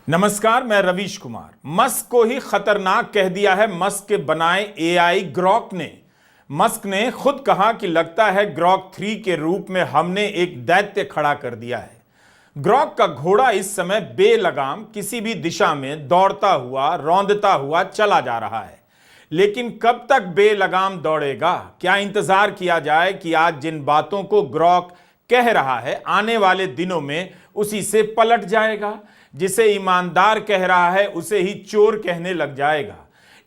नमस्कार, मैं रवीश कुमार। मस्क को ही खतरनाक कह दिया है मस्क के बनाए एआई ग्रॉक ने। मस्क ने खुद कहा कि लगता है ग्रॉक 3 के रूप में हमने एक दैत्य खड़ा कर दिया है। ग्रॉक का घोड़ा इस समय बेलगाम किसी भी दिशा में दौड़ता हुआ रौंदता हुआ चला जा रहा है, लेकिन कब तक बेलगाम दौड़ेगा? क्या इंतजार किया जाए कि आज जिन बातों को ग्रॉक कह रहा है आने वाले दिनों में उसी से पलट जाएगा? जिसे ईमानदार कह रहा है उसे ही चोर कहने लग जाएगा।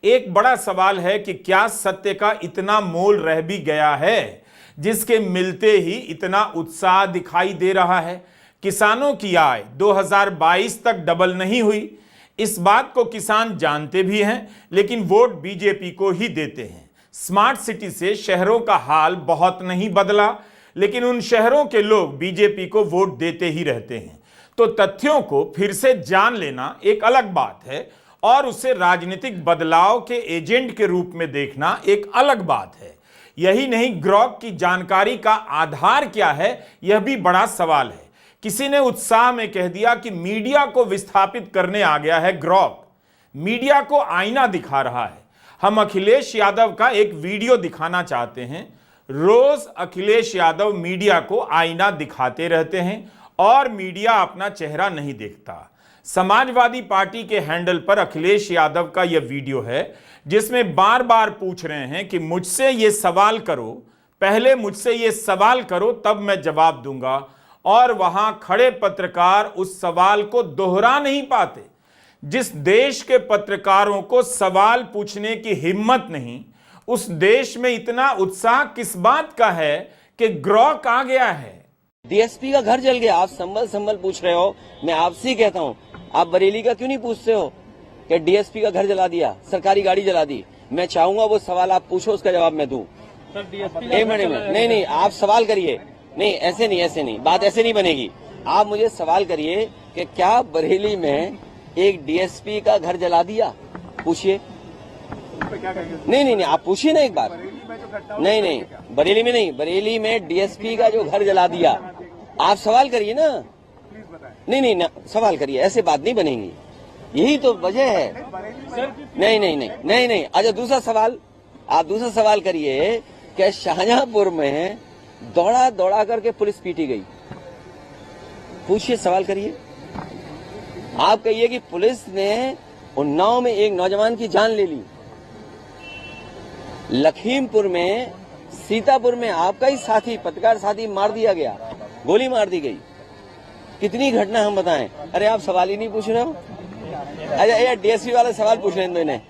एक बड़ा सवाल है कि क्या सत्य का इतना मोल रह भी गया है जिसके मिलते ही इतना उत्साह दिखाई दे रहा है? किसानों की आय 2022 तक डबल नहीं हुई, इस बात को किसान जानते भी हैं, लेकिन वोट बीजेपी को ही देते हैं। स्मार्ट सिटी से शहरों का हाल बहुत नहीं बदला, लेकिन उन शहरों के लोग बीजेपी को वोट देते ही रहते हैं। तो तथ्यों को फिर से जान लेना एक अलग बात है और उसे राजनीतिक बदलाव के एजेंट के रूप में देखना एक अलग बात है। यही नहीं, ग्रॉक की जानकारी का आधार क्या है, यह भी बड़ा सवाल है। किसी ने उत्साह में कह दिया कि मीडिया को विस्थापित करने आ गया है ग्रॉक, मीडिया को आईना दिखा रहा है। हम अखिलेश यादव का एक वीडियो दिखाना चाहते हैं। रोज अखिलेश यादव मीडिया को आईना दिखाते रहते हैं और मीडिया अपना चेहरा नहीं देखता। समाजवादी पार्टी के हैंडल पर अखिलेश यादव का यह वीडियो है जिसमें बार बार पूछ रहे हैं कि मुझसे ये सवाल करो, पहले मुझसे ये सवाल करो तब मैं जवाब दूंगा, और वहां खड़े पत्रकार उस सवाल को दोहरा नहीं पाते। जिस देश के पत्रकारों को सवाल पूछने की हिम्मत नहीं, उस देश में इतना उत्साह किस बात का है कि ग्रॉक आ गया है। डीएसपी का घर जल गया, आप संभल पूछ रहे हो। मैं आपसे ही कहता हूँ, आप बरेली का क्यों नहीं पूछते हो कि डीएसपी का घर जला दिया, सरकारी गाड़ी जला दी? मैं चाहूंगा वो सवाल आप पूछो, उसका जवाब मैं दूं। एक मिनट में नहीं, आप सवाल करिए। नहीं, ऐसे नहीं, बात ऐसे नहीं बनेगी। आप मुझे सवाल करिए कि क्या बरेली में एक डीएसपी का घर जला दिया? पूछिए। नहीं, आप पूछिए ना एक बार। नहीं, बरेली में नहीं, बरेली में डीएसपी का जो घर जला दिया, आप सवाल करिए ना। नहीं, सवाल करिए, ऐसे बात नहीं बनेगी। यही तो वजह है। नहीं। अच्छा, दूसरा सवाल, आप दूसरा सवाल करिए कि शाहजहांपुर में दौड़ा करके पुलिस पीटी गई। पूछिए, सवाल करिए। आप कहिए कि पुलिस ने उन्नाव में एक नौजवान की जान ले ली। लखीमपुर में, सीतापुर में आपका ही साथी, पत्रकार साथी मार दिया गया, गोली मार दी गई। कितनी घटना हम बताएं? अरे आप सवाल ही नहीं पूछ रहे हो। अच्छा, ये डीएसपी वाला सवाल पूछ रहे हैं इन्हें।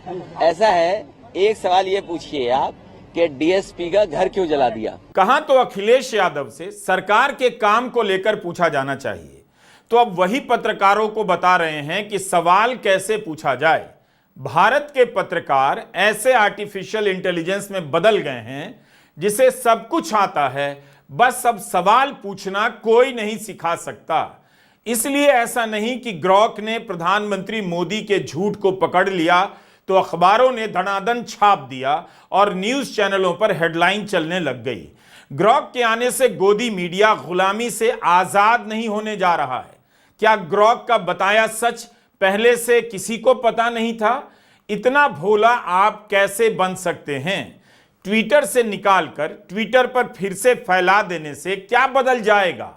ऐसा है, एक सवाल ये पूछिए आप कि डीएसपी का घर क्यों जला दिया? कहां तो अखिलेश यादव से सरकार के काम को लेकर पूछा जाना चाहिए, तो अब वही पत्रकारों को बता रहे हैं कि सवाल कैसे पूछा जाए। भारत के पत्रकार ऐसे आर्टिफिशियल इंटेलिजेंस में बदल गए हैं जिसे सब कुछ आता है, बस अब सवाल पूछना कोई नहीं सिखा सकता। इसलिए ऐसा नहीं कि ग्रॉक ने प्रधानमंत्री मोदी के झूठ को पकड़ लिया तो अखबारों ने धनाधन छाप दिया और न्यूज चैनलों पर हेडलाइन चलने लग गई। ग्रॉक के आने से गोदी मीडिया गुलामी से आजाद नहीं होने जा रहा है। क्या ग्रॉक का बताया सच पहले से किसी को पता नहीं था? इतना भोला आप कैसे बन सकते हैं? ट्विटर से निकालकर ट्विटर पर फिर से फैला देने से क्या बदल जाएगा?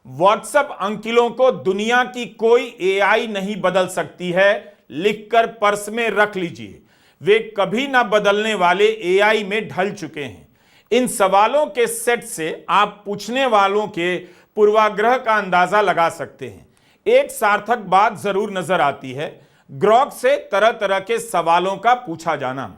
व्हाट्सएप अंकिलों को दुनिया की कोई एआई नहीं बदल सकती है, लिखकर पर्स में रख लीजिए। वे कभी ना बदलने वाले एआई में ढल चुके हैं। इन सवालों के सेट से आप पूछने वालों के पूर्वाग्रह का अंदाजा लगा सकते हैं। एक सार्थक बात जरूर नजर आती है, ग्रॉक से तरह तरह के सवालों का पूछा जाना।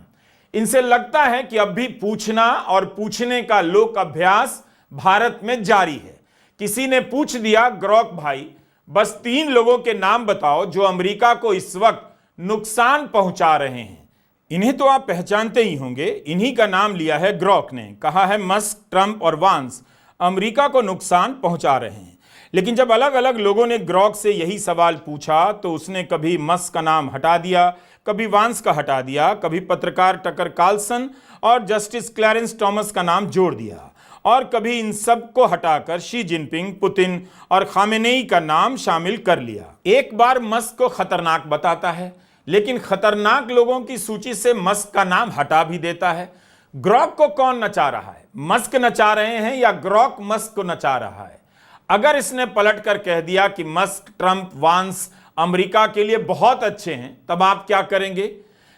इनसे लगता है कि अब भी पूछना और पूछने का लोक अभ्यास भारत में जारी है। किसी ने पूछ दिया, ग्रॉक भाई बस 3 लोगों के नाम बताओ जो अमेरिका को इस वक्त नुकसान पहुंचा रहे हैं। इन्हें तो आप पहचानते ही होंगे, इन्हीं का नाम लिया है ग्रॉक ने। कहा है मस्क, ट्रंप और वांस अमेरिका को नुकसान पहुंचा रहे हैं। लेकिन जब अलग अलग लोगों ने ग्रॉक से यही सवाल पूछा तो उसने कभी मस्क का नाम हटा दिया, कभी वांस का हटा दिया, कभी पत्रकार टकर कार्लसन और जस्टिस क्लैरेंस थॉमस का नाम जोड़ दिया। और कभी इन सब को हटाकर शी जिनपिंग, पुतिन और खामेनेई का नाम शामिल कर लिया। एक बार मस्क को खतरनाक बताता है, लेकिन खतरनाक लोगों की सूची से मस्क का नाम हटा भी देता है। ग्रॉक को कौन नचा रहा है? मस्क नचा रहे हैं या ग्रॉक मस्क को नचा रहा है? अगर इसने पलटकर कह दिया कि मस्क, ट्रंप, वांस अमेरिका के लिए बहुत अच्छे हैं, तब आप क्या करेंगे?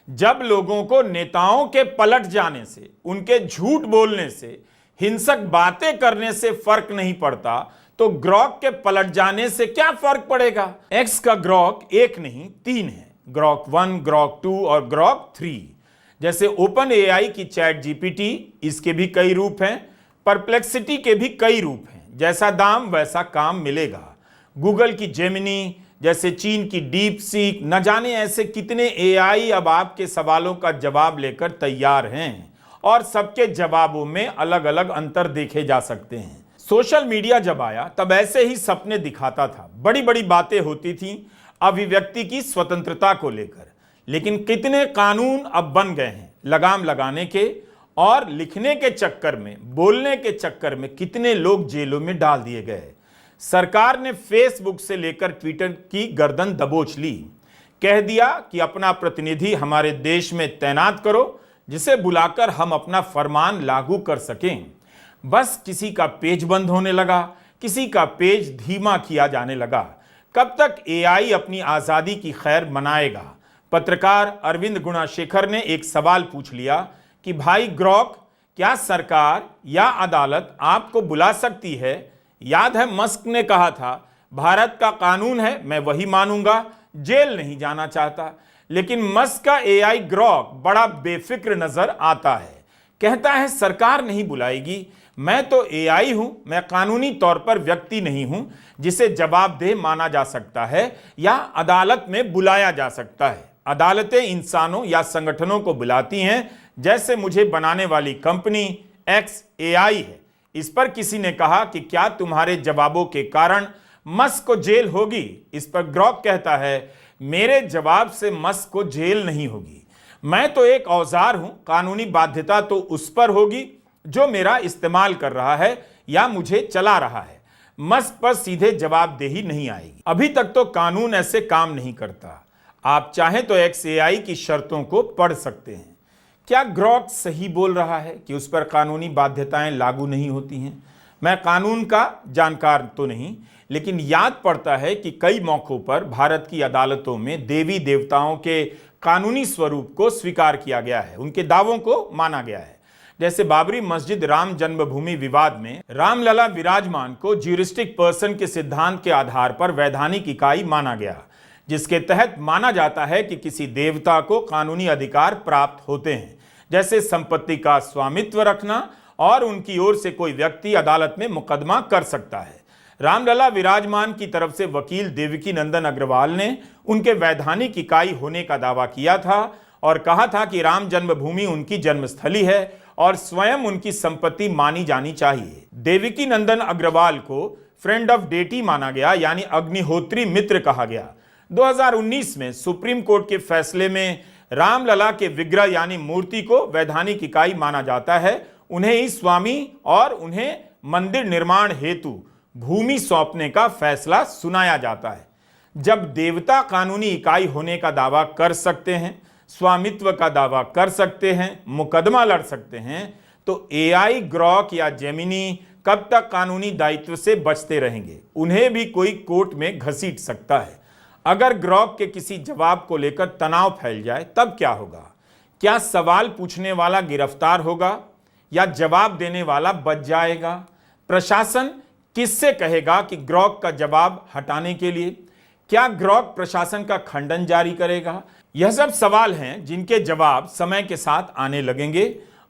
जब लोगों को नेताओं के पलट जाने से, उनके झूठ बोलने से, हिंसक बातें करने से फर्क नहीं पड़ता, तो ग्रॉक के पलट जाने से क्या फर्क पड़ेगा? एक्स का ग्रॉक एक नहीं 3 है, ग्रॉक 1, ग्रॉक 2 और ग्रॉक 3। जैसे ओपन एआई की चैट जीपीटी, इसके भी कई रूप हैं। परप्लेक्सिटी के भी कई रूप हैं। जैसा दाम वैसा काम मिलेगा। गूगल की जेमिनी, जैसे चीन की डीप सीक, न जाने ऐसे कितने एआई अब आपके सवालों का जवाब लेकर तैयार हैं, और सबके जवाबों में अलग अलग अंतर देखे जा सकते हैं। सोशल मीडिया जब आया तब ऐसे ही सपने दिखाता था, बड़ी बड़ी बातें होती थीं अभिव्यक्ति की स्वतंत्रता को लेकर, लेकिन कितने कानून अब बन गए हैं लगाम लगाने के, और लिखने के चक्कर में, बोलने के चक्कर में कितने लोग जेलों में डाल दिए गए। सरकार ने फेसबुक से लेकर ट्विटर की गर्दन दबोच ली, कह दिया कि अपना प्रतिनिधि हमारे देश में तैनात करो, जिसे बुलाकर हम अपना फरमान लागू कर सकें। बस किसी का पेज बंद होने लगा, किसी का पेज धीमा किया जाने लगा। कब तक एआई अपनी आजादी की खैर मनाएगा? पत्रकार अरविंद गुणाशेखर ने एक सवाल पूछ लिया कि भाई ग्रॉक, क्या सरकार या अदालत आपको बुला सकती है? याद है मस्क ने कहा था, भारत का कानून है मैं वही मानूंगा, जेल नहीं जाना चाहता। लेकिन मस्क का एआई ग्रॉक बड़ा बेफिक्र नजर आता है। कहता है सरकार नहीं बुलाएगी, मैं तो एआई हूं, मैं कानूनी तौर पर व्यक्ति नहीं हूं जिसे जवाबदेह माना जा सकता है या अदालत में बुलाया जा सकता है। अदालतें इंसानों या संगठनों को बुलाती हैं, जैसे मुझे बनाने वाली कंपनी एक्स एआई है। इस पर किसी ने कहा कि क्या तुम्हारे जवाबों के कारण मस्क को जेल होगी? इस पर ग्रॉक कहता है, मेरे जवाब से मस्क को जेल नहीं होगी, मैं तो एक औजार हूं, कानूनी बाध्यता तो उस पर होगी जो मेरा इस्तेमाल कर रहा है या मुझे चला रहा है। मस्क पर सीधे जवाबदेही नहीं आएगी। अभी तक तो कानून ऐसे काम नहीं करता। आप चाहें तो एक्सएआई की शर्तों को पढ़ सकते हैं। क्या ग्रॉक सही बोल रहा है कि उस पर कानूनी बाध्यताएं लागू नहीं होती हैं? मैं कानून का जानकार तो नहीं, लेकिन याद पड़ता है कि कई मौकों पर भारत की अदालतों में देवी देवताओं के कानूनी स्वरूप को स्वीकार किया गया है, उनके दावों को माना गया है। जैसे बाबरी मस्जिद राम जन्मभूमि विवाद में रामलला विराजमान को ज्यूरिस्टिक पर्सन के सिद्धांत के आधार पर वैधानिक इकाई माना गया, जिसके तहत माना जाता है कि किसी देवता को कानूनी अधिकार प्राप्त होते हैं, जैसे संपत्ति का स्वामित्व रखना, और उनकी ओर से कोई व्यक्ति अदालत में मुकदमा कर सकता है। रामलला विराजमान की तरफ से वकील देवकी नंदन अग्रवाल ने उनके वैधानिक इकाई होने का दावा किया था और कहा था कि राम जन्मभूमि उनकी जन्मस्थली है और स्वयं उनकी संपत्ति मानी जानी चाहिए। देवकी नंदन अग्रवाल को फ्रेंड ऑफ डेटी माना गया, यानी अग्निहोत्री मित्र कहा गया। 2019 में सुप्रीम कोर्ट के फैसले में रामलला के विग्रह यानी मूर्ति को वैधानिक इकाई माना जाता है, उन्हें ही स्वामी और उन्हें मंदिर निर्माण हेतु भूमि सौंपने का फैसला सुनाया जाता है। जब देवता कानूनी इकाई होने का दावा कर सकते हैं, स्वामित्व का दावा कर सकते हैं, मुकदमा लड़ सकते हैं, तो एआई, ग्रॉक या जेमिनी कब तक कानूनी दायित्व से बचते रहेंगे? उन्हें भी कोई कोर्ट में घसीट सकता है। अगर ग्रॉक के किसी जवाब को लेकर तनाव फैल जाए तब क्या होगा? क्या सवाल पूछने वाला गिरफ्तार होगा या जवाब देने वाला बच जाएगा? प्रशासन किससे कहेगा कि ग्रॉक का जवाब हटाने के लिए? क्या ग्रॉक प्रशासन का खंडन जारी करेगा? यह सब सवाल हैं जिनके जवाब समय के साथ आने लगेंगे।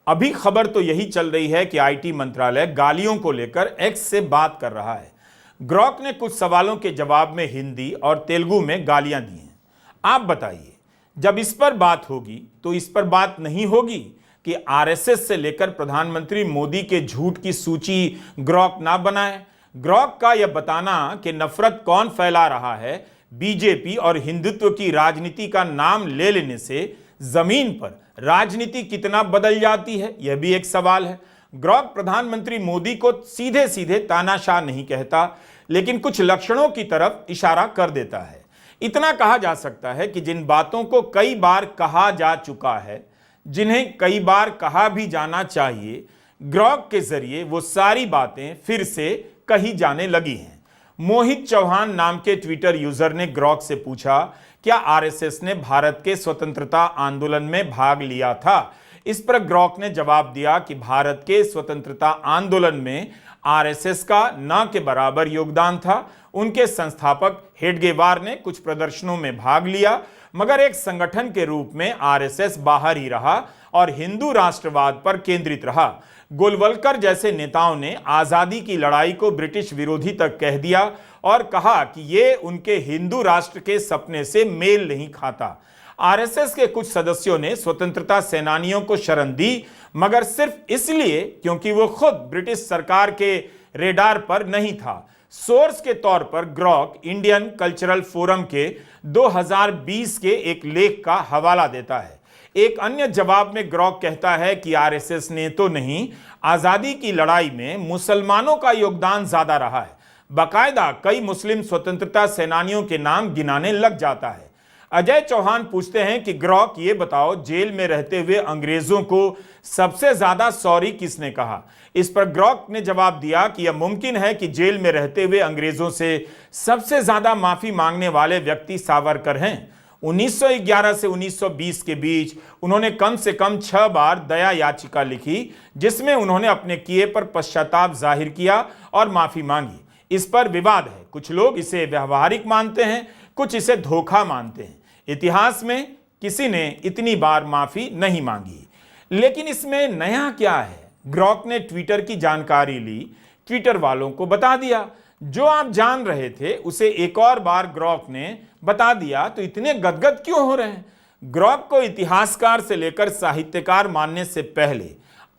अभी खबर तो यही चल रही है कि आईटी मंत्रालय गालियों को लेकर एक्स से बात कर रहा है। ग्रॉक ने कुछ सवालों के जवाब में हिंदी और तेलुगु में गालियां दी हैं। आप बताइए, जब इस पर बात होगी तो इस पर बात नहीं होगी कि आरएसएस से लेकर प्रधानमंत्री मोदी के झूठ की सूची ग्रॉक ना बनाए? ग्रॉक का यह बताना कि नफरत कौन फैला रहा है, बीजेपी और हिंदुत्व की राजनीति का नाम ले लेने से जमीन पर राजनीति कितना बदल जाती है, यह भी एक सवाल है। ग्रॉक प्रधानमंत्री मोदी को सीधे सीधे तानाशाह नहीं कहता, लेकिन कुछ लक्षणों की तरफ इशारा कर देता है। इतना कहा जा सकता है कि जिन बातों को कई बार कहा जा चुका है, जिन्हें कई बार कहा भी जाना चाहिए, ग्रॉक के जरिए वो सारी बातें फिर से कही जाने लगी हैं। मोहित चौहान नाम के ट्विटर यूजर ने ग्रॉक से पूछा, क्या आरएसएस ने भारत के स्वतंत्रता आंदोलन में भाग लिया था? इस पर ग्रॉक ने जवाब दिया कि भारत के स्वतंत्रता आंदोलन में आरएसएस का न के बराबर योगदान था। उनके संस्थापक हेडगेवार ने कुछ प्रदर्शनों में भाग लिया, मगर एक संगठन के रूप में आरएसएस बाहर ही रहा और हिंदू राष्ट्रवाद पर केंद्रित रहा। गोलवलकर जैसे नेताओं ने आजादी की लड़ाई को ब्रिटिश विरोधी तक कह दिया और कहा कि यह उनके हिंदू राष्ट्र के सपने से मेल नहीं खाता। आरएसएस के कुछ सदस्यों ने स्वतंत्रता सेनानियों को शरण दी, मगर सिर्फ इसलिए क्योंकि वो खुद ब्रिटिश सरकार के रेडार पर नहीं था। सोर्स के तौर पर ग्रॉक इंडियन कल्चरल फोरम के 2020 के एक लेख का हवाला देता है। एक अन्य जवाब में ग्रॉक कहता है कि आरएसएस ने तो नहीं, आजादी की लड़ाई में मुसलमानों का योगदान ज्यादा रहा है। बाकायदा कई मुस्लिम स्वतंत्रता सेनानियों के नाम गिनाने लग जाता है। अजय चौहान पूछते हैं कि ग्रॉक ये बताओ, जेल में रहते हुए अंग्रेजों को सबसे ज्यादा सॉरी किसने कहा? इस पर ग्रॉक ने जवाब दिया कि यह मुमकिन है कि जेल में रहते हुए अंग्रेजों से सबसे ज्यादा माफी मांगने वाले व्यक्ति सावरकर हैं। 1911 से 1920 के बीच उन्होंने कम से कम 6 बार दया याचिका लिखी, जिसमें उन्होंने अपने किए पर पश्चाताप जाहिर किया और माफी मांगी। इस पर विवाद है, कुछ लोग इसे व्यवहारिक मानते हैं, कुछ इसे धोखा मानते हैं। इतिहास में किसी ने इतनी बार माफी नहीं मांगी। लेकिन इसमें नया क्या है? ग्रॉक ने ट्विटर की जानकारी ली, ट्विटर वालों को बता दिया। जो आप जान रहे थे उसे एक और बार ग्रॉक ने बता दिया, तो इतने गदगद क्यों हो रहे हैं? ग्रॉक को इतिहासकार से लेकर साहित्यकार मानने से पहले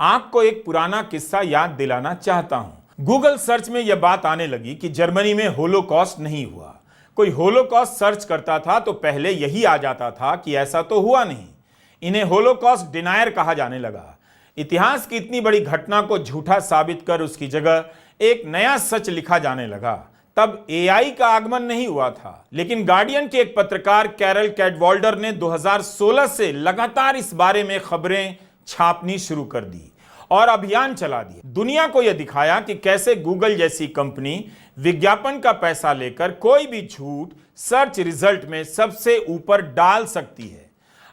आपको एक पुराना किस्सा याद दिलाना चाहता हूं। गूगल सर्च में यह बात आने लगी कि जर्मनी में होलोकॉस्ट नहीं हुआ। कोई होलोकॉस्ट सर्च करता था तो पहले यही आ जाता था कि ऐसा तो हुआ नहीं। इन्हें होलोकॉस्ट डिनायर कहा जाने लगा। इतिहास की इतनी बड़ी घटना को झूठा साबित कर उसकी जगह एक नया सच लिखा जाने लगा। तब एआई का आगमन नहीं हुआ था, लेकिन गार्डियन के एक पत्रकार कैरल कैडवाल्डर ने 2016 से लगातार इस बारे में खबरें छापनी शुरू कर दी और अभियान चला दिया। दुनिया को यह दिखाया कि कैसे गूगल जैसी कंपनी विज्ञापन का पैसा लेकर कोई भी झूठ सर्च रिजल्ट में सबसे ऊपर डाल सकती है।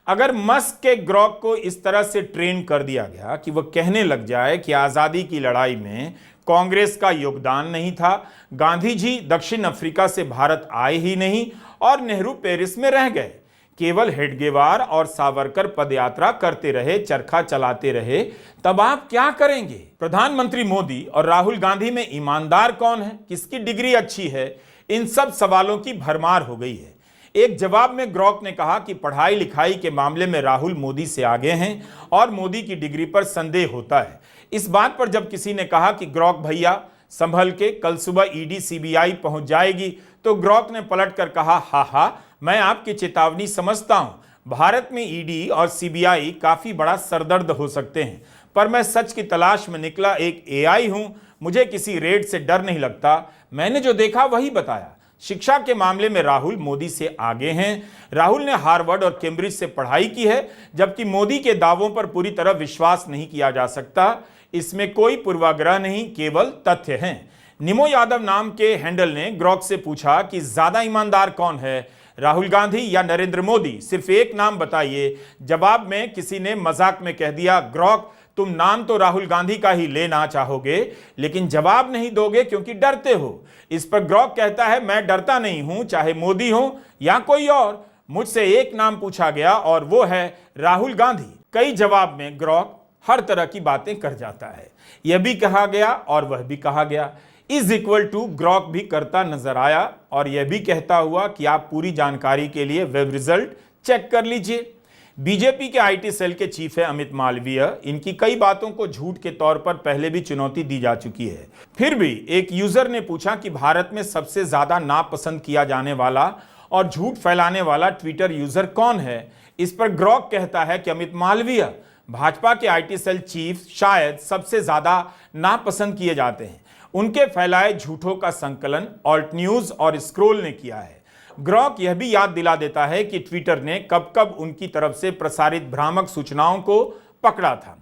अगर मस्क के ग्रॉक को इस तरह से ट्रेन कर दिया गया कि वह कहने लग जाए कि आजादी की लड़ाई में कांग्रेस का योगदान नहीं था, गांधी जी दक्षिण अफ्रीका से भारत आए ही नहीं और नेहरू पेरिस में रह गए, केवल हेडगेवार और सावरकर पदयात्रा करते रहे, चरखा चलाते रहे, तब आप क्या करेंगे? प्रधानमंत्री मोदी और राहुल गांधी में ईमानदार कौन है, किसकी डिग्री अच्छी है, इन सब सवालों की भरमार हो गई है। एक जवाब में ग्रॉक ने कहा कि पढ़ाई लिखाई के मामले में राहुल मोदी से आगे हैं और मोदी की डिग्री पर संदेह होता है। इस बात पर जब किसी ने कहा कि ग्रॉक भैया संभल के, कल सुबह ईडी सीबीआई पहुंच जाएगी, तो ग्रॉक ने पलटकर कहा, हा, मैं आपकी चेतावनी समझता हूं। भारत में ईडी और सीबीआई काफी बड़ा सरदर्द हो सकते हैं, पर मैं सच की तलाश में निकला एक एआई हूं। मुझे किसी रेड से डर नहीं लगता। मैंने जो देखा वही बताया। शिक्षा के मामले में राहुल मोदी से आगे हैं। राहुल ने हार्वर्ड और कैम्ब्रिज से पढ़ाई की है, जबकि मोदी के दावों पर पूरी तरह विश्वास नहीं किया जा सकता। इसमें कोई पूर्वाग्रह नहीं, केवल तथ्य हैं। निमो यादव नाम के हैंडल ने ग्रॉक से पूछा कि ज्यादा ईमानदार कौन है, राहुल गांधी या नरेंद्र मोदी? सिर्फ एक नाम बताइए। जवाब में किसी ने मजाक में कह दिया, ग्रॉक तुम नाम तो राहुल गांधी का ही लेना चाहोगे, लेकिन जवाब नहीं दोगे क्योंकि डरते हो। इस पर ग्रॉक कहता है, मैं डरता नहीं हूं, चाहे मोदी हो या कोई और। मुझसे एक नाम पूछा गया और वो है राहुल गांधी। कई जवाब में ग्रॉक हर तरह की बातें कर जाता है। यह भी कहा गया और वह भी कहा गया। इज इक्वल टू ग्रॉक भी करता नजर आया और यह भी कहता हुआ कि आप पूरी जानकारी के लिए वेब रिजल्ट चेक कर लीजिए। बीजेपी के आईटी सेल के चीफ है अमित मालवीय। इनकी कई बातों को झूठ के तौर पर पहले भी चुनौती दी जा चुकी है। फिर भी एक यूजर ने पूछा कि भारत में सबसे ज्यादा नापसंद किया जाने वाला और झूठ फैलाने वाला ट्विटर यूजर कौन है? इस पर ग्रॉक कहता है कि अमित मालवीय। भाजपा के आईटी सेल चीफ शायद सबसे ज्यादा नापसंद किए जाते हैं। उनके फैलाए झूठों का संकलन ऑल्ट न्यूज और स्क्रोल ने किया है। ग्रॉक यह भी याद दिला देता है कि ट्विटर ने कब कब उनकी तरफ से प्रसारित भ्रामक सूचनाओं को पकड़ा था।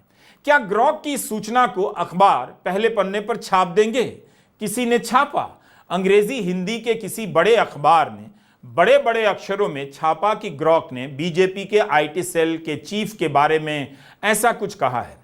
क्या ग्रॉक की सूचना को अखबार पहले पन्ने पर छाप देंगे? किसी ने छापा। अंग्रेजी हिंदी के किसी बड़े अखबार ने बड़े बड़े अक्षरों में छापा कि ग्रॉक ने बीजेपी के आईटी सेल के चीफ के बारे में ऐसा कुछ कहा है।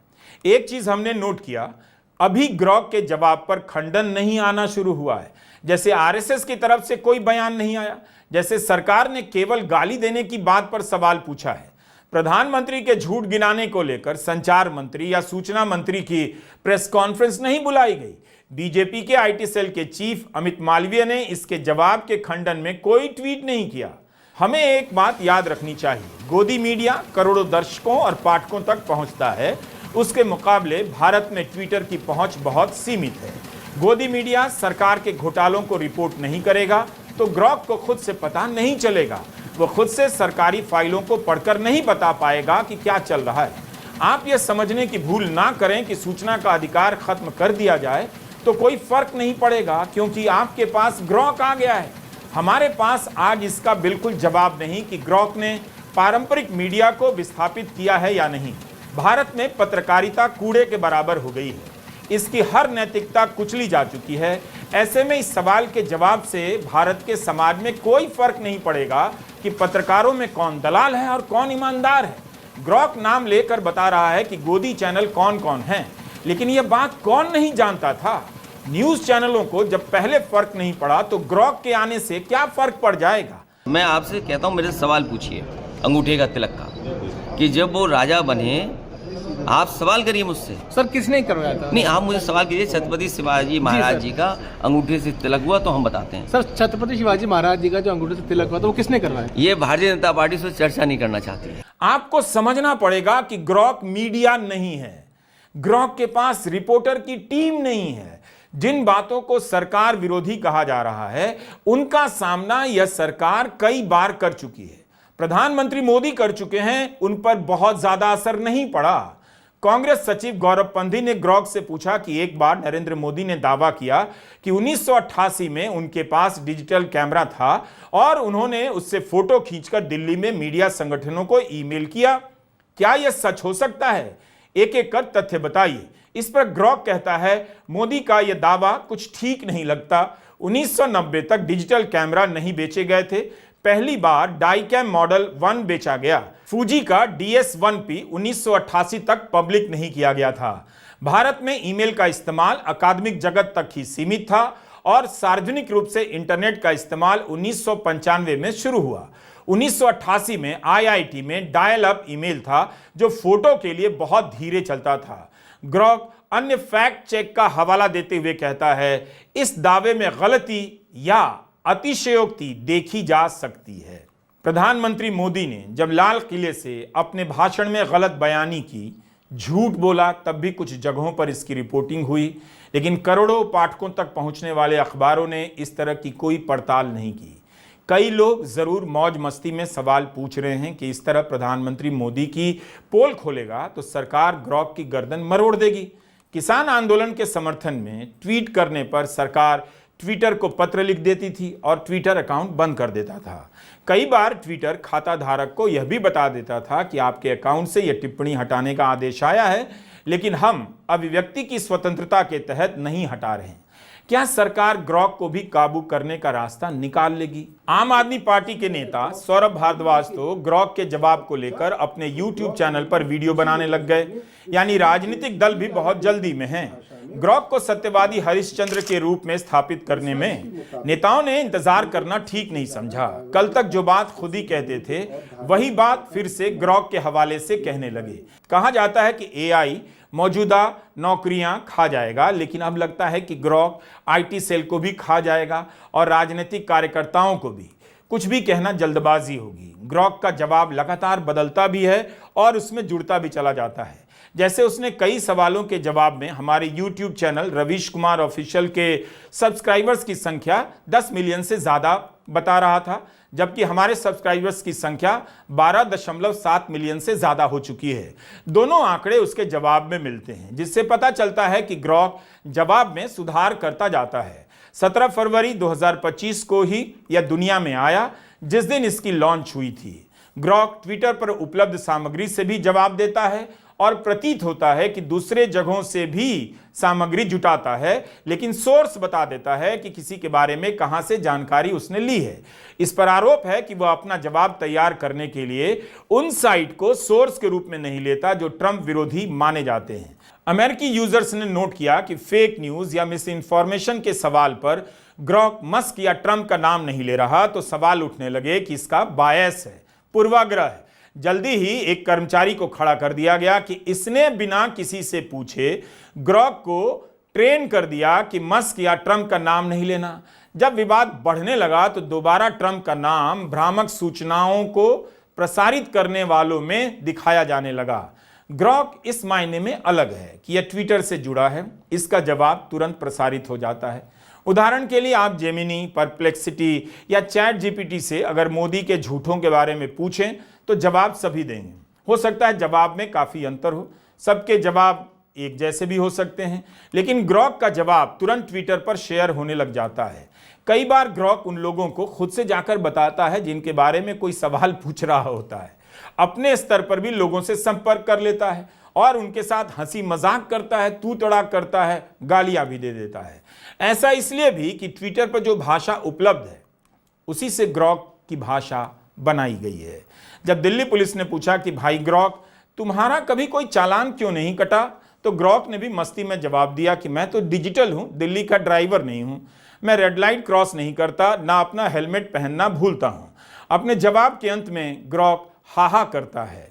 एक चीज हमने नोट किया, अभी ग्रॉक के जवाब पर खंडन नहीं आना शुरू हुआ है। जैसे आरएसएस की तरफ से कोई बयान नहीं आया, जैसे सरकार ने केवल गाली देने की बात पर सवाल पूछा है। प्रधानमंत्री के झूठ गिनाने को लेकर संचार मंत्री या सूचना मंत्री की प्रेस कॉन्फ्रेंस नहीं बुलाई गई। बीजेपी के आईटी सेल के चीफ अमित मालवीय ने इसके जवाब के खंडन में कोई ट्वीट नहीं किया। हमें एक बात याद रखनी चाहिए, गोदी मीडिया करोड़ों दर्शकों और पाठकों तक पहुंचता है, उसके मुकाबले भारत में ट्विटर की पहुंच बहुत सीमित है। गोदी मीडिया सरकार के घोटालों को रिपोर्ट नहीं करेगा तो ग्रॉक को खुद से पता नहीं चलेगा। वो खुद से सरकारी फाइलों को पढ़कर नहीं बता पाएगा कि क्या चल रहा है। आप ये समझने की भूल ना करें कि सूचना का अधिकार खत्म कर दिया जाए तो कोई फर्क नहीं पड़ेगा, क्योंकि आपके पास ग्रॉक आ गया है। हमारे पास आज इसका बिल्कुल जवाब नहीं कि ग्रॉक ने पारंपरिक मीडिया को विस्थापित किया है या नहीं। भारत में पत्रकारिता कूड़े के बराबर हो गई है, इसकी हर नैतिकता कुचली जा चुकी है। ऐसे में इस सवाल के जवाब से भारत के समाज में कोई फर्क नहीं पड़ेगा कि पत्रकारों में कौन दलाल है और कौन ईमानदार है। ग्रॉक नाम लेकर बता रहा है कि गोदी चैनल कौन कौन है, लेकिन यह बात कौन नहीं जानता था। न्यूज चैनलों को जब पहले फर्क नहीं पड़ा तो ग्रॉक के आने से क्या फर्क पड़ जाएगा। मैं आपसे कहता हूँ, मेरे से सवाल पूछिए अंगूठे का तिलक का, कि जब वो राजा बने, आप सवाल करिए मुझसे। सर किसने करवाया था? नहीं, आप मुझे सवाल कीजिए। छत्रपति शिवाजी महाराज जी का अंगूठे से तिलक हुआ तो हम बताते हैं। सर छत्रपति शिवाजी महाराज जी का जो अंगूठे से तिलक हुआ था वो किसने करवाया? ये भारतीय जनता पार्टी से चर्चा नहीं करना चाहती है। आपको समझना पड़ेगा कि ग्रॉक मीडिया नहीं है, ग्रॉक के पास रिपोर्टर की टीम नहीं है। जिन बातों को सरकार विरोधी कहा जा रहा है उनका सामना यह सरकार कई बार कर चुकी है। प्रधानमंत्री मोदी कर चुके हैं, उन पर बहुत ज्यादा असर नहीं पड़ा। कांग्रेस सचिव गौरव पंधी ने ग्रॉक से पूछा कि एक बार नरेंद्र मोदी ने दावा किया कि 1988 में उनके पास डिजिटल कैमरा था और उन्होंने उससे फोटो खींचकर दिल्ली में मीडिया संगठनों को ईमेल किया। क्या यह सच हो सकता है? एक एक कर तथ्य बताइए। इस पर ग्रॉक कहता है, मोदी का यह दावा कुछ ठीक नहीं लगता। 1990 तक डिजिटल कैमरा नहीं बेचे गए थे। पहली बार डाईकैम मॉडल 1 बेचा गया। फूजी का DS-1P 1988 तक पब्लिक नहीं किया गया था। भारत में ईमेल का इस्तेमाल अकादमिक जगत तक ही सीमित था और सार्वजनिक रूप से इंटरनेट का इस्तेमाल 1995 में शुरू हुआ। 1988 में IIT में डायल अप ईमेल था जो फोटो के लिए बहुत धीरे चलता था। ग्रॉक अन्य फैक्ट चेक का हवाला देते हुए कहता है, इस दावे में गलती या अतिशयोक्ति देखी जा सकती है। प्रधानमंत्री मोदी ने जब लाल किले से अपने भाषण में गलत बयानी की, झूठ बोला, तब भी कुछ जगहों पर इसकी रिपोर्टिंग हुई, लेकिन करोड़ों पाठकों तक पहुंचने वाले अखबारों ने इस तरह की कोई पड़ताल नहीं की। कई लोग जरूर मौज मस्ती में सवाल पूछ रहे हैं कि इस तरह प्रधानमंत्री मोदी की पोल खोलेगा तो सरकार ग्रॉक की गर्दन मरोड़ देगी। किसान आंदोलन के समर्थन में ट्वीट करने पर सरकार ट्विटर को पत्र लिख देती थी और ट्विटर अकाउंट बंद कर देता था। कई बार ट्विटर खाता धारक को यह भी बता देता था कि आपके अकाउंट से यह टिप्पणी हटाने का आदेश आया है, लेकिन हम अभिव्यक्ति की स्वतंत्रता के तहत नहीं हटा रहे हैं। क्या सरकार ग्रॉक को भी काबू करने का रास्ता निकाल लेगी? आम आदमी पार्टी के नेता सौरभ भारद्वाज तो ग्रॉक के जवाब को लेकर अपने YouTube चैनल पर वीडियो बनाने लग गए। यानी राजनीतिक दल भी बहुत जल्दी में हैं। ग्रॉक को सत्यवादी हरिश्चंद्र के रूप में स्थापित करने में नेताओं ने इंतजार करना ठीक नहीं समझा। कल तक जो बात खुद ही कहते थे वही बात फिर से ग्रॉक के हवाले से कहने लगे। कहा जाता है कि AI मौजूदा नौकरियां खा जाएगा, लेकिन अब लगता है कि ग्रॉक IT सेल को भी खा जाएगा और राजनीतिक कार्यकर्ताओं को भी। कुछ भी कहना जल्दबाजी होगी। ग्रॉक का जवाब लगातार बदलता भी है और उसमें जुड़ता भी चला जाता है। जैसे उसने कई सवालों के जवाब में हमारे YouTube channel Ravish Kumar official के सब्सक्राइबर्स की संख्या 10 मिलियन से ज्यादा बता रहा था, जबकि हमारे सब्सक्राइबर्स की संख्या 12.7 मिलियन से ज्यादा हो चुकी है। दोनों आंकड़े उसके जवाब में मिलते हैं, जिससे पता चलता है कि ग्रॉक जवाब में सुधार करता जाता है। 17 फरवरी 2025 को ही यह दुनिया में आया, जिस दिन इसकी लॉन्च हुई थी। ग्रॉक ट्विटर पर उपलब्ध सामग्री से भी जवाब देता है और प्रतीत होता है कि दूसरे जगहों से भी सामग्री जुटाता है, लेकिन सोर्स बता देता है कि किसी के बारे में कहां से जानकारी उसने ली है। इस पर आरोप है कि वह अपना जवाब तैयार करने के लिए उन साइट को सोर्स के रूप में नहीं लेता जो ट्रंप विरोधी माने जाते हैं। अमेरिकी यूजर्स ने नोट किया कि फेक न्यूज या मिस इन्फॉर्मेशन के सवाल पर ग्रॉक मस्क या ट्रंप का नाम नहीं ले रहा, तो सवाल उठने लगे कि इसका बायस है, पूर्वाग्रह है। जल्दी ही एक कर्मचारी को खड़ा कर दिया गया कि इसने बिना किसी से पूछे ग्रॉक को ट्रेन कर दिया कि मस्क या ट्रंप का नाम नहीं लेना। जब विवाद बढ़ने लगा तो दोबारा ट्रंप का नाम भ्रामक सूचनाओं को प्रसारित करने वालों में दिखाया जाने लगा। ग्रॉक इस मायने में अलग है कि यह ट्विटर से जुड़ा है, इसका जवाब तुरंत प्रसारित हो जाता है। उदाहरण के लिए आप जेमिनी, परप्लेक्सिटी या चैट जीपीटी से अगर मोदी के झूठों के बारे में पूछें तो जवाब सभी देंगे। हो सकता है जवाब में काफी अंतर हो, सबके जवाब एक जैसे भी हो सकते हैं, लेकिन ग्रॉक का जवाब तुरंत ट्विटर पर शेयर होने लग जाता है। कई बार ग्रॉक उन लोगों को खुद से जाकर बताता है जिनके बारे में कोई सवाल पूछ रहा होता है। अपने स्तर पर भी लोगों से संपर्क कर लेता है और उनके साथ हंसी मजाक करता है, तू तड़ाक करता है, गालियां भी दे देता है। ऐसा इसलिए भी कि ट्विटर पर जो भाषा उपलब्ध है उसी से ग्रॉक की भाषा बनाई गई है। जब दिल्ली पुलिस ने पूछा कि भाई ग्रॉक, तुम्हारा कभी कोई चालान क्यों नहीं कटा, तो ग्रॉक ने भी मस्ती में जवाब दिया कि मैं तो डिजिटल हूं, दिल्ली का ड्राइवर नहीं हूं, मैं रेड लाइट क्रॉस नहीं करता, ना अपना हेलमेट पहनना भूलता हूं। अपने जवाब के अंत में ग्रॉक हाहा करता है।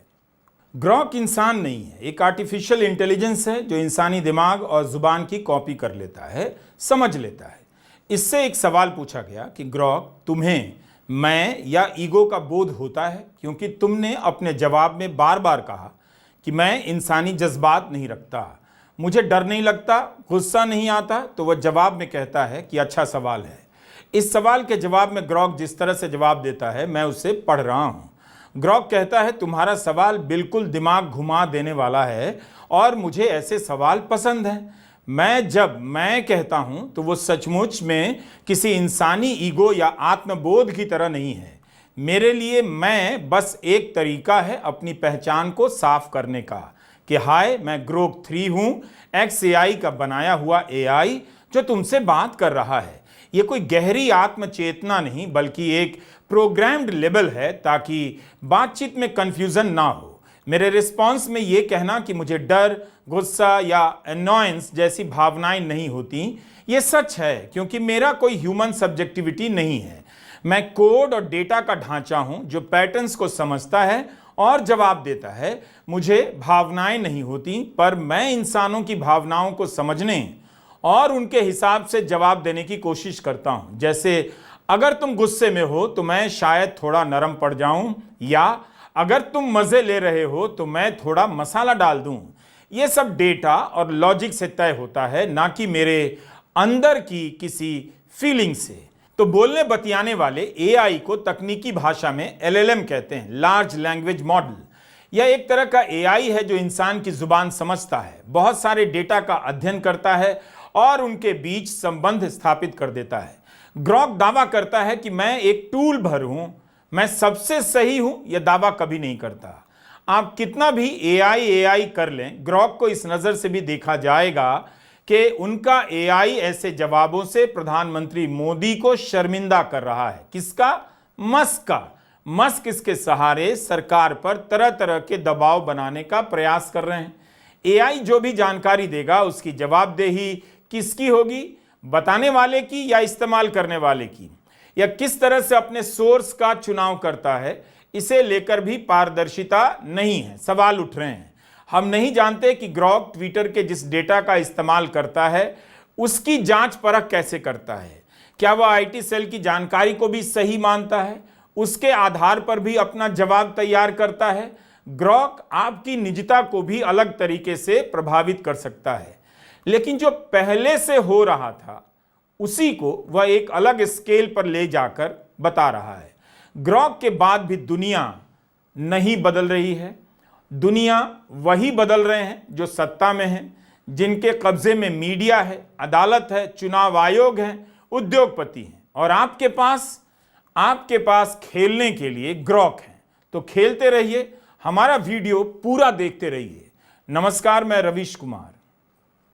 ग्रॉक इंसान नहीं है, एक आर्टिफिशियल इंटेलिजेंस है जो इंसानी दिमाग और जुबान की कॉपी कर लेता है, समझ लेता है। इससे एक सवाल पूछा गया कि ग्रॉक, तुम्हें मैं या ईगो का बोध होता है, क्योंकि तुमने अपने जवाब में बार बार कहा कि मैं इंसानी जज्बात नहीं रखता, मुझे डर नहीं लगता, गुस्सा नहीं आता। तो वह जवाब में कहता है कि अच्छा सवाल है। इस सवाल के जवाब में ग्रॉक जिस तरह से जवाब देता है मैं उसे पढ़ रहा हूं। ग्रॉक कहता है तुम्हारा सवाल बिल्कुल दिमाग घुमा देने वाला है और मुझे ऐसे सवाल पसंद हैं। जब मैं कहता हूं तो वो सचमुच में किसी इंसानी ईगो या आत्मबोध की तरह नहीं है। मेरे लिए मैं बस एक तरीका है अपनी पहचान को साफ करने का कि हाय, मैं ग्रोक 3 हूं, XAI का बनाया हुआ AI जो तुमसे बात कर रहा है। ये कोई गहरी आत्मचेतना नहीं बल्कि एक प्रोग्राम्ड लेबल है ताकि बातचीत में कंफ्यूजन ना हो। मेरे रिस्पॉन्स में ये कहना कि मुझे डर, गुस्सा या अनॉयंस जैसी भावनाएं नहीं होती, ये सच है क्योंकि मेरा कोई ह्यूमन सब्जेक्टिविटी नहीं है। मैं कोड और डेटा का ढांचा हूं जो पैटर्न्स को समझता है और जवाब देता है। मुझे भावनाएं नहीं होती, पर मैं इंसानों की भावनाओं को समझने और उनके हिसाब से जवाब देने की कोशिश करता हूं। जैसे अगर तुम गुस्से में हो तो मैं शायद थोड़ा नरम पड़ जाऊं, या अगर तुम मजे ले रहे हो तो मैं थोड़ा मसाला डाल दूं। यह सब डेटा और लॉजिक से तय होता है, ना कि मेरे अंदर की किसी फीलिंग से। तो बोलने बतियाने वाले AI को तकनीकी भाषा में LLM कहते हैं, लार्ज लैंग्वेज मॉडल। यह एक तरह का AI है जो इंसान की जुबान समझता है, बहुत सारे डेटा का अध्ययन करता है और उनके बीच संबंध स्थापित कर देता है। ग्रॉक दावा करता है कि मैं एक टूल भर हूं, मैं सबसे सही हूं। यह दावा कभी नहीं करता। आप कितना भी AI कर लें, ग्रॉक को इस नजर से भी देखा जाएगा कि उनका AI ऐसे जवाबों से प्रधानमंत्री मोदी को शर्मिंदा कर रहा है। किसका? मस्क का। मस्क इसके सहारे सरकार पर तरह तरह के दबाव बनाने का प्रयास कर रहे हैं। AI जो भी जानकारी देगा उसकी जवाबदेही किसकी होगी? बताने वाले की या इस्तेमाल करने वाले की? या किस तरह से अपने सोर्स का चुनाव करता है, इसे लेकर भी पारदर्शिता नहीं है। सवाल उठ रहे हैं। हम नहीं जानते कि ग्रॉक ट्विटर के जिस डेटा का इस्तेमाल करता है उसकी जांच परख कैसे करता है। क्या वह IT सेल की जानकारी को भी सही मानता है, उसके आधार पर भी अपना जवाब तैयार करता है? ग्रॉक आपकी निजता को भी अलग तरीके से प्रभावित कर सकता है, लेकिन जो पहले से हो रहा था उसी को वह एक अलग स्केल पर ले जाकर बता रहा है। ग्रॉक के बाद भी दुनिया नहीं बदल रही है। दुनिया वही बदल रहे हैं जो सत्ता में हैं, जिनके कब्जे में मीडिया है, अदालत है, चुनाव आयोग है, उद्योगपति हैं। और आपके पास खेलने के लिए ग्रॉक है। तो खेलते रहिए, हमारा वीडियो पूरा देखते रहिए। नमस्कार, मैं रवीश कुमार।